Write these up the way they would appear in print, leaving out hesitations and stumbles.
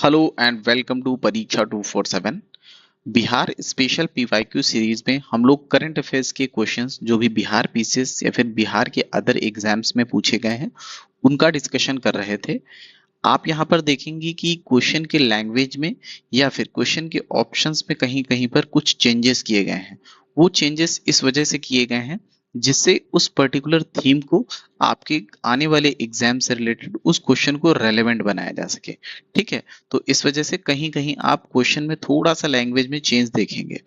Hello and welcome to परीक्षा 247। Bihar special PYQ series में हम लोग करंट अफेयर्स के क्वेश्चंस जो भी बिहार पीसीएस या फिर बिहार के अदर एग्जाम्स में पूछे गए हैं उनका डिस्कशन कर रहे थे। आप यहाँ पर देखेंगे कि क्वेश्चन के लैंग्वेज में या फिर क्वेश्चन के ऑप्शंस में कहीं कहीं पर कुछ चेंजेस किए गए हैं। वो चेंजेस इस वजह से किए गए हैं जिससे उस पर्टिकुलर थीम को आपके आने वाले एग्जाम से रिलेटेड उस क्वेश्चन को रेलेवेंट बनाया जा सके। ठीक है, तो इस वजह से कहीं कहीं आप क्वेश्चन में थोड़ा सा लैंग्वेज में चेंज देखेंगे।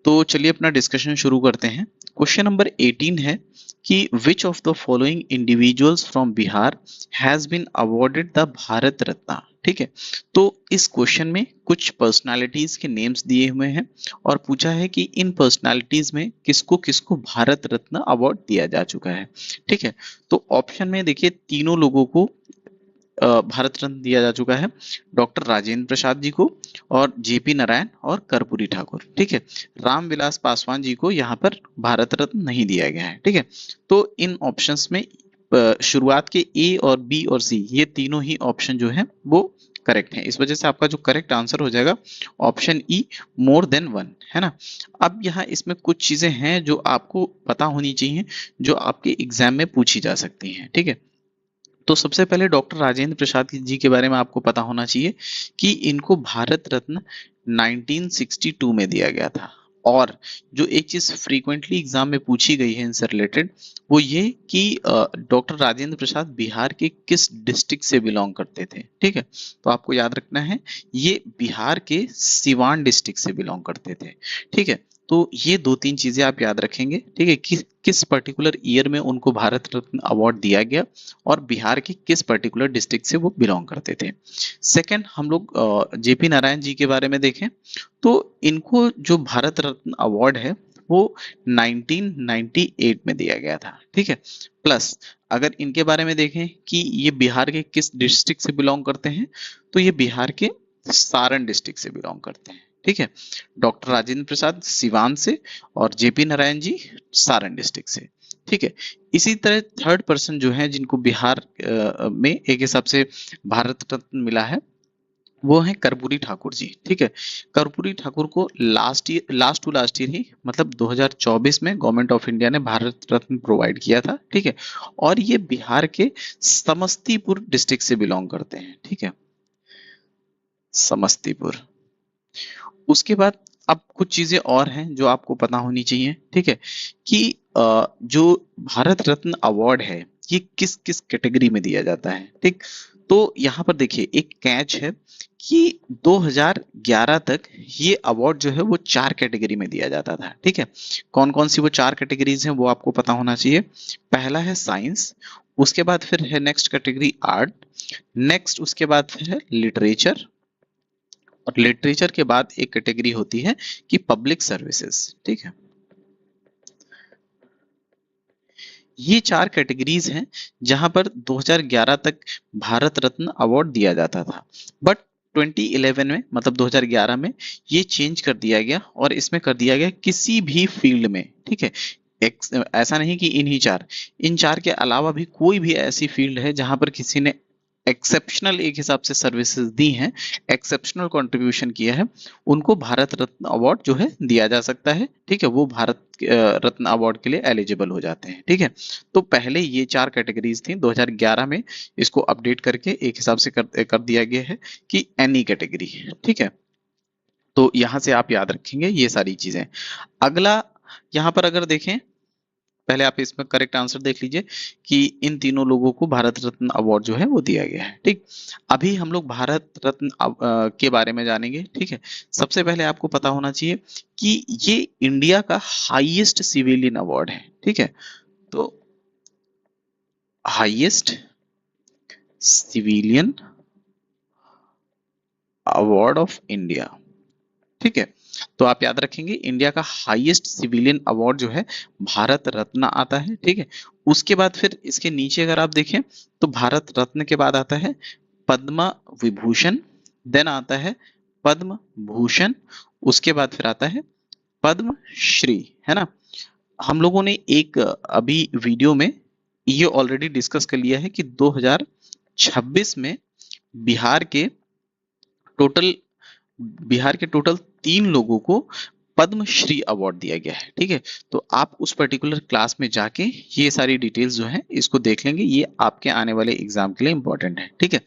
तो चलिए अपना डिस्कशन शुरू करते हैं। क्वेश्चन नंबर 18 है कि which of the following individuals from Bihar has been awarded the Bharat Ratna. ठीक है, तो इस क्वेश्चन में कुछ पर्सनालिटीज के नेम्स दिए हुए हैं और पूछा है कि इन पर्सनालिटीज में किसको किसको भारत रत्न अवार्ड दिया जा चुका है। ठीक है, तो ऑप्शन में देखिए तीनों लोगों को भारत रत्न दिया जा चुका है। डॉक्टर राजेंद्र प्रसाद जी को और जेपी नारायण और कर्पूरी ठाकुर। ठीक है, रामविलास पासवान जी को यहाँ पर भारत रत्न नहीं दिया गया है। ठीक है, तो इन ऑप्शंस में शुरुआत के ए और बी और सी ये तीनों ही ऑप्शन जो है वो करेक्ट है। इस वजह से आपका जो करेक्ट आंसर हो जाएगा option E, more than one, है ना। अब यहाँ इसमें कुछ चीजें हैं जो आपको पता होनी चाहिए, जो आपके एग्जाम में पूछी जा सकती हैं। ठीक है, तो सबसे पहले डॉक्टर राजेंद्र प्रसाद जी के बारे में आपको पता होना चाहिए कि इनको भारत रत्न 1962 में दिया गया था। और जो एक चीज फ्रीक्वेंटली एग्जाम में पूछी गई है इनसे रिलेटेड वो ये कि डॉक्टर राजेंद्र प्रसाद बिहार के किस डिस्ट्रिक्ट से बिलोंग करते थे। ठीक है, तो आपको याद रखना है ये बिहार के सिवान डिस्ट्रिक्ट से बिलोंग करते थे। ठीक है, तो ये दो तीन चीजें आप याद रखेंगे। ठीक है, किस पर्टिकुलर ईयर में उनको भारत रत्न अवार्ड दिया गया और बिहार के किस पर्टिकुलर डिस्ट्रिक्ट से वो बिलोंग करते थे। सेकंड, हम लोग जेपी नारायण जी के बारे में देखें तो इनको जो भारत रत्न अवार्ड है वो 1998 में दिया गया था। ठीक है, प्लस अगर इनके बारे में देखें कि ये बिहार के किस डिस्ट्रिक्ट से बिलोंग करते हैं तो ये बिहार के सारण डिस्ट्रिक्ट से बिलोंग करते हैं। ठीक है, डॉक्टर राजेंद्र प्रसाद सिवान से और जेपी नारायण जी सारण डिस्ट्रिक्ट से। ठीक है, इसी तरह थर्ड पर्सन जो है जिनको बिहार में एक हिसाब से भारत रत्न मिला है वो है कर्पूरी ठाकुर जी। ठीक है, कर्पूरी ठाकुर को लास्ट टू लास्ट ईयर ही मतलब 2024 में गवर्नमेंट ऑफ इंडिया ने भारत रत्न प्रोवाइड किया था। ठीक है, और ये बिहार के समस्तीपुर डिस्ट्रिक्ट से बिलोंग करते हैं। ठीक है, समस्तीपुर। उसके बाद अब कुछ चीजें और हैं जो आपको पता होनी चाहिए। ठीक है, कि जो भारत रत्न अवार्ड है ये किस किस कैटेगरी में दिया जाता है। ठीक, तो यहाँ पर देखिए एक कैच है कि 2011 तक ये अवार्ड जो है वो 4 कैटेगरी में दिया जाता था। ठीक है, कौन कौन सी वो 4 कैटेगरीज हैं वो आपको पता होना चाहिए। पहला है साइंस, उसके बाद फिर है नेक्स्ट कैटेगरी आर्ट, नेक्स्ट उसके बाद फिर है लिटरेचर, और लिटरेचर के बाद एक कैटेगरी होती है कि पब्लिक सर्विसेज। ठीक है, ये 4 कैटेगरीज हैं जहां पर 2011 तक भारत रत्न अवार्ड दिया जाता था। बट 2011 में मतलब 2011 में ये चेंज कर दिया गया और इसमें कर दिया गया किसी भी फील्ड में। ठीक है, ऐसा नहीं कि इन चार के अलावा भी कोई भी ऐसी फील्ड है जहां पर किसी ने एक्सेप्शनल एक हिसाब से सर्विसेज दी हैं, एक्सेप्शनल कंट्रीब्यूशन किया है, उनको भारत रत्न अवार्ड जो है दिया जा सकता है। ठीक है, वो भारत रत्न अवार्ड के लिए एलिजिबल हो जाते हैं। ठीक है, तो पहले ये 4 कैटेगरीज थी, 2011 में इसको अपडेट करके एक हिसाब से कर दिया गया है कि एनी कैटेगरी। ठीक है, तो यहां से आप याद रखेंगे ये सारी चीजें। अगला यहाँ पर अगर देखें, पहले आप इसमें करेक्ट आंसर देख लीजिए कि इन तीनों लोगों को भारत रत्न अवार्ड जो है वो दिया गया है। ठीक, अभी हम लोग भारत रत्न के बारे में जानेंगे। ठीक है, सबसे पहले आपको पता होना चाहिए कि ये इंडिया का हाईएस्ट सिविलियन अवार्ड है। ठीक है, तो highest civilian award of India. ठीक है, तो आप याद रखेंगे इंडिया का हाईएस्ट सिविलियन अवार्ड जो है भारत रत्न आता है। ठीक है, उसके बाद फिर इसके नीचे अगर आप देखें तो भारत रत्न के बाद आता है पद्म विभूषण, देन आता है पद्म भूषण, उसके बाद फिर आता है पद्म श्री, है ना। हम लोगों ने एक अभी वीडियो में ये ऑलरेडी डिस्कस कर लिया है कि 2026 में बिहार के टोटल बिहार के टोटल 3 लोगों को पद्मश्री अवार्ड दिया गया है। ठीक है, तो आप उस पर्टिकुलर क्लास में जाके ये सारी डिटेल्स जो है इसको देख लेंगे, ये आपके आने वाले एग्जाम के लिए इंपॉर्टेंट है। ठीक है,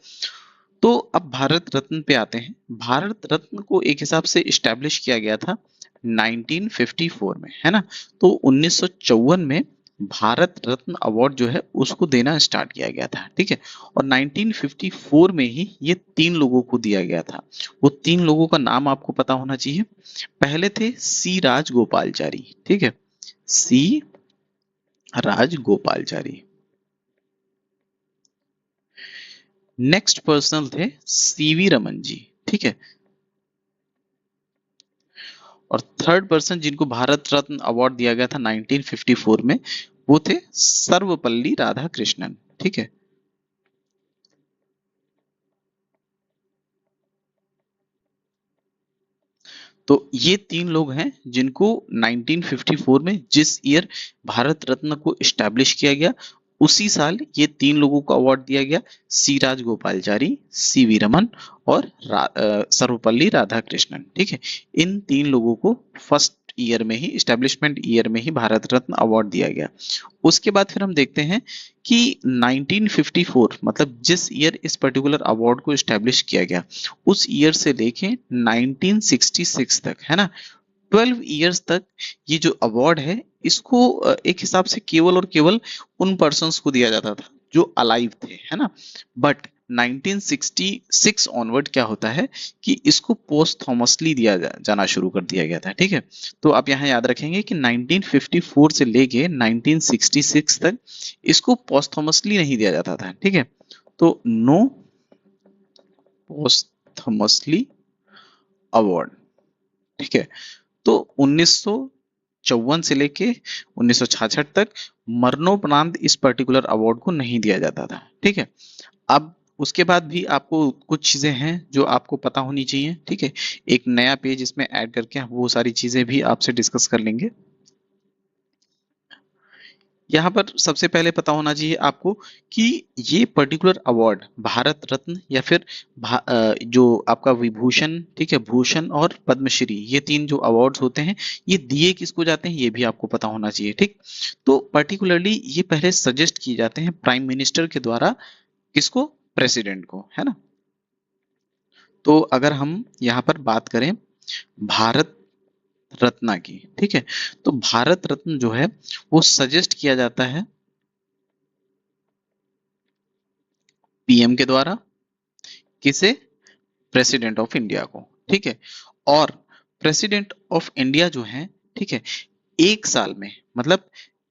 तो अब भारत रत्न पे आते हैं। भारत रत्न को एक हिसाब से इस्टेब्लिश किया गया था 1954 में, है ना। तो 1954 में भारत रत्न अवार्ड जो है उसको देना स्टार्ट किया गया था। ठीक है, और 1954 में ही ये 3 लोगों को दिया गया था। वो 3 लोगों का नाम आपको पता होना चाहिए। पहले थे सी राजगोपालचारी। ठीक है, सी राजगोपालचारी। नेक्स्ट पर्सन थे सीवी रमन जी। ठीक है, और थर्ड पर्सन जिनको भारत रत्न अवार्ड दिया गया था 1954 में, वो थे सर्वपल्ली राधाकृष्णन। ठीक है, तो ये 3 लोग हैं जिनको 1954 में, जिस ईयर भारत रत्न को इस्टेब्लिश किया गया, उसी साल ये 3 लोगों को अवार्ड दिया गया। सी राजगोपालचारी, सी वी रमन और सर्वपल्ली राधाकृष्णन। ठीक है, इन 3 लोगों को फर्स्ट ईयर में ही, इस्टेब्लिशमेंट ईयर में ही भारत रत्न अवार्ड दिया गया। उसके बाद फिर हम देखते हैं कि 1954 मतलब जिस ईयर इस पर्टिकुलर अवार्ड को इस्टेब्लिश किया गया, उस ईयर से लेके 1966 तक, है ना, 12 इयर्स तक ये जो अवार्ड है इसको एक हिसाब से केवल और केवल उन पर्सन्स को दिया जाता था जो अलाइव थे, है ना। बट 1966 ऑनवर्ड क्या होता है कि इसको पोस्टथॉमसली दिया जाना शुरू कर दिया गया था। ठीक है, तो आप यहाँ याद रखेंगे कि 1954 से लेके 1966 तक इसको पोस्टथॉमसली नहीं दिया जाता था। ठीक है, तो नो पोस्टथॉमसली अवार्ड। ठीक है, तो 1954 से लेके 1966 तक मरणोपरांत इस पर्टिकुलर अवार्ड को नहीं दिया जाता था। ठीक है, अब उसके बाद भी आपको कुछ चीजें हैं जो आपको पता होनी चाहिए। ठीक है, एक नया पेज इसमें ऐड करके वो सारी चीजें भी आपसे डिस्कस कर लेंगे। यहाँ पर सबसे पहले पता होना चाहिए आपको कि ये पर्टिकुलर अवार्ड भारत रत्न या फिर जो आपका विभूषण, ठीक है, भूषण और पद्मश्री, ये 3 जो अवार्ड्स होते हैं ये दिए किसको जाते हैं ये भी आपको पता होना चाहिए। ठीक, तो पर्टिकुलरली ये पहले सजेस्ट किए जाते हैं प्राइम मिनिस्टर के द्वारा, किसको, प्रेसिडेंट को, है ना। तो अगर हम यहाँ पर बात करें भारत रत्न की, ठीक है, तो भारत रत्न जो है वो सजेस्ट किया जाता है पीएम के द्वारा, किसे, प्रेसिडेंट ऑफ इंडिया को। ठीक है, और प्रेसिडेंट ऑफ इंडिया जो है, ठीक है, एक साल में मतलब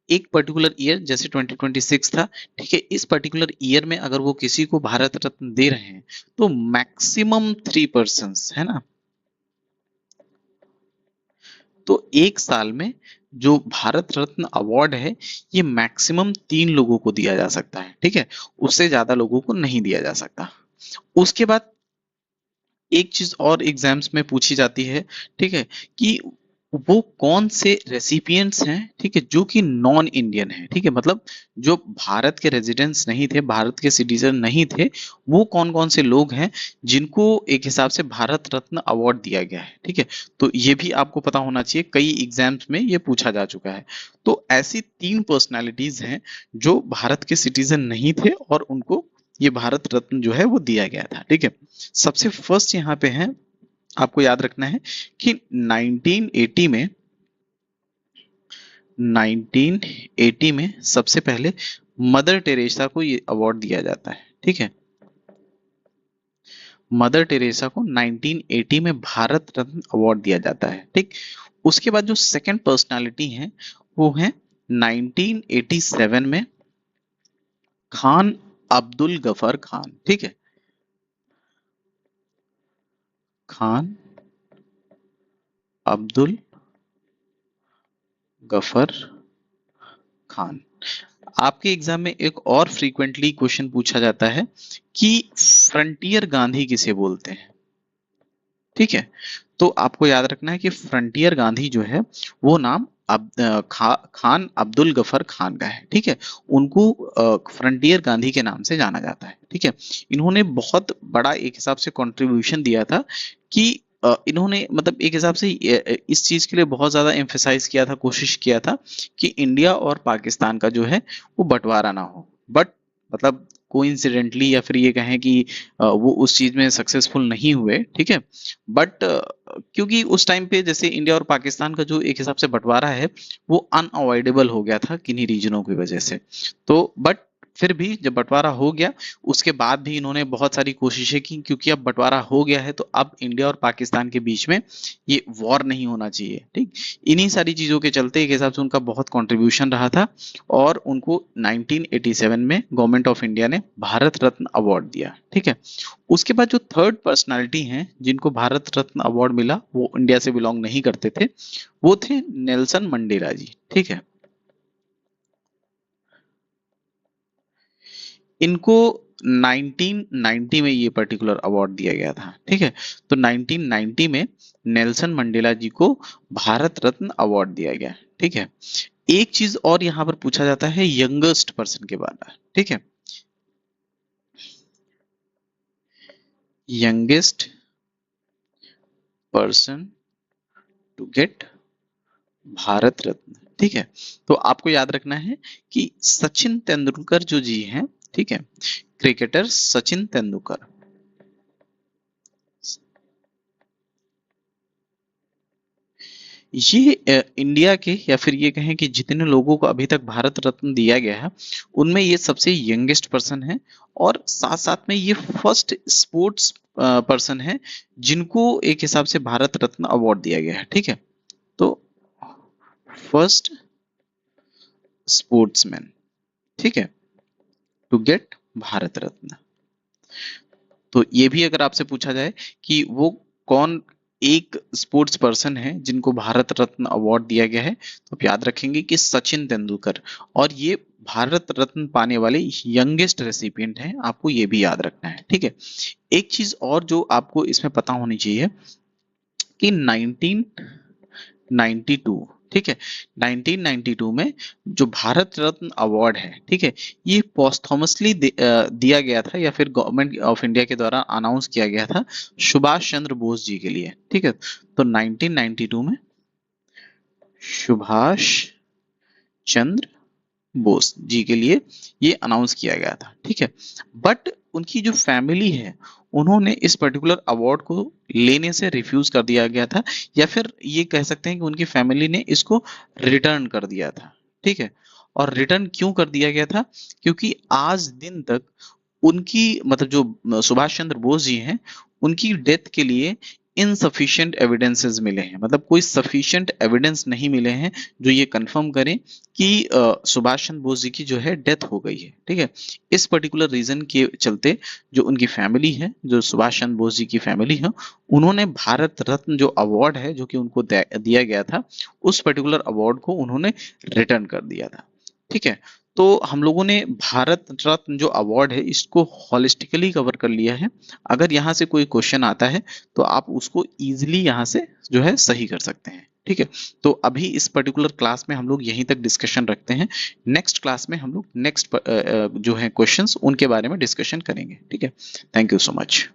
एक पर्टिकुलर ईयर, जैसे 2026 था, ठीक है, इस पर्टिकुलर ईयर में अगर वो किसी को भारत रत्न दे रहे हैं तो मैक्सिमम 3 पर्सन्स, है ना, तो एक साल में जो भारत रत्न अवार्ड है ये मैक्सिमम 3 लोगों को दिया जा सकता है। ठीक है, उससे ज्यादा लोगों को नहीं दिया जा सकता। उसके बाद एक चीज और एग्जाम्स में पूछी जाती है, ठीक है, कि वो कौन से रेसिपिएंट्स हैं, ठीक है, जो कि नॉन इंडियन है। ठीक है, मतलब जो भारत के रेजिडेंट्स नहीं थे, भारत के सिटीजन नहीं थे, वो कौन कौन से लोग हैं जिनको एक हिसाब से भारत रत्न अवार्ड दिया गया है। ठीक है, तो ये भी आपको पता होना चाहिए, कई एग्जाम्स में ये पूछा जा चुका है। तो ऐसी 3 पर्सनालिटीज हैं जो भारत के सिटीजन नहीं थे और उनको ये भारत रत्न जो है वो दिया गया था। ठीक है, सबसे फर्स्ट यहाँ पे है, आपको याद रखना है कि 1980 में सबसे पहले मदर टेरेसा को ये अवार्ड दिया जाता है। ठीक है, मदर टेरेसा को 1980 में भारत रत्न अवार्ड दिया जाता है। ठीक, उसके बाद जो सेकंड पर्सनालिटी है वो है 1987 में खान अब्दुल गफर खान। ठीक है, खान अब्दुल गफर खान। आपके एग्जाम में एक और फ्रीक्वेंटली क्वेश्चन पूछा जाता है कि फ्रंटियर गांधी किसे बोलते हैं। ठीक है, तो आपको याद रखना है कि फ्रंटियर गांधी जो है वो नाम खान अब्दुल गफर खान का है, ठीक है। उनको फ्रंटियर गांधी के नाम से जाना जाता है, ठीक है। इन्होंने बहुत बड़ा एक हिसाब से कंट्रीब्यूशन दिया था कि इन्होंने मतलब एक हिसाब से इस चीज के लिए बहुत ज्यादा एम्फेसाइज किया था, कोशिश किया था कि इंडिया और पाकिस्तान का जो है वो बंटवारा ना हो। बट मतलब कोइंसिडेंटली या फिर ये कहें कि वो उस चीज में सक्सेसफुल नहीं हुए, ठीक है। बट क्योंकि उस टाइम पे जैसे इंडिया और पाकिस्तान का जो एक हिसाब से बंटवारा है वो अनअवॉइडेबल हो गया था किन्हीं रीजनों की वजह से। तो बट फिर भी जब बंटवारा हो गया उसके बाद भी इन्होंने बहुत सारी कोशिशें की, क्योंकि अब बंटवारा हो गया है तो अब इंडिया और पाकिस्तान के बीच में ये वॉर नहीं होना चाहिए, ठीक। इन्हीं सारी चीजों के चलते एक हिसाब से उनका बहुत कंट्रीब्यूशन रहा था और उनको 1987 में गवर्नमेंट ऑफ इंडिया ने भारत रत्न अवार्ड दिया, ठीक है। उसके बाद जो थर्ड पर्सनालिटी हैं जिनको भारत रत्न अवार्ड मिला वो इंडिया से बिलोंग नहीं करते थे, वो थे नेल्सन मंडेला जी, ठीक है। इनको 1990 में ये पर्टिकुलर अवार्ड दिया गया था, ठीक है। तो 1990 में नेल्सन मंडेला जी को भारत रत्न अवार्ड दिया गया, ठीक है। एक चीज और यहाँ पर पूछा जाता है यंगेस्ट पर्सन के बारे में, ठीक है। Youngest person to get Bharat Ratna, ठीक है। तो आपको याद रखना है कि सचिन तेंदुलकर जो जी हैं, ठीक है, क्रिकेटर सचिन तेंदुलकर, ये इंडिया के या फिर ये कहें कि जितने लोगों को अभी तक भारत रत्न दिया गया है उनमें ये सबसे यंगेस्ट पर्सन है और साथ साथ में ये फर्स्ट स्पोर्ट्स पर्सन है जिनको एक हिसाब से भारत रत्न अवार्ड दिया गया है, ठीक है। तो फर्स्ट स्पोर्ट्समैन, ठीक है, टू गेट भारत रत्न। तो ये भी अगर आपसे पूछा जाए कि वो कौन एक स्पोर्ट्स पर्सन है जिनको भारत रत्न अवार्ड दिया गया है, तो आप याद रखेंगे कि सचिन तेंदुलकर, और ये भारत रत्न पाने वाले यंगेस्ट रेसिपिएंट हैं, आपको ये भी याद रखना है, ठीक है। एक चीज और जो आपको इसमें पता होनी चाहिए कि 1992, ठीक है, 1992 में जो भारत रत्न अवार्ड है, ठीक है, ये पोस्थोमसली दिया गया था या फिर गवर्नमेंट ऑफ इंडिया के द्वारा अनाउंस किया गया था सुभाष चंद्र बोस जी के लिए, ठीक है। तो 1992 में सुभाष चंद्र बोस जी के लिए ये अनाउंस किया गया था, ठीक है। बट उनकी जो फैमिली है उन्होंने इस पर्टिकुलर अवार्ड को लेने से रिफ्यूज कर दिया गया था, या फिर ये कह सकते हैं कि उनकी फैमिली ने इसको रिटर्न कर दिया था, ठीक है। और रिटर्न क्यों कर दिया गया था, क्योंकि आज दिन तक उनकी मतलब जो सुभाष चंद्र बोस जी हैं उनकी डेथ के लिए इनसफिशिएंट एविडेंसेस मिले हैं, मतलब कोई सफिशिएंट एविडेंस नहीं मिले हैं जो ये कंफर्म करें कि सुभाष चंद्र बोस जी की जो है डेथ हो गई है, ठीक है। इस पर्टिकुलर रीजन के चलते जो उनकी फैमिली है, जो सुभाष चंद्र बोस जी की फैमिली है, उन्होंने भारत रत्न जो अवार्ड है जो कि उनको दिया गया था उस पर्टिकुलर अवार्ड को उन्होंने रिटर्न कर दिया था, ठीक है। तो हम लोगों ने भारत रत्न जो अवार्ड है इसको हॉलिस्टिकली कवर कर लिया है। अगर यहाँ से कोई क्वेश्चन आता है तो आप उसको इजीली यहाँ से जो है सही कर सकते हैं, ठीक है। तो अभी इस पर्टिकुलर क्लास में हम लोग यहीं तक डिस्कशन रखते हैं। नेक्स्ट क्लास में हम लोग नेक्स्ट जो है क्वेश्चंस उनके बारे में डिस्कशन करेंगे, ठीक है। Thank you so much.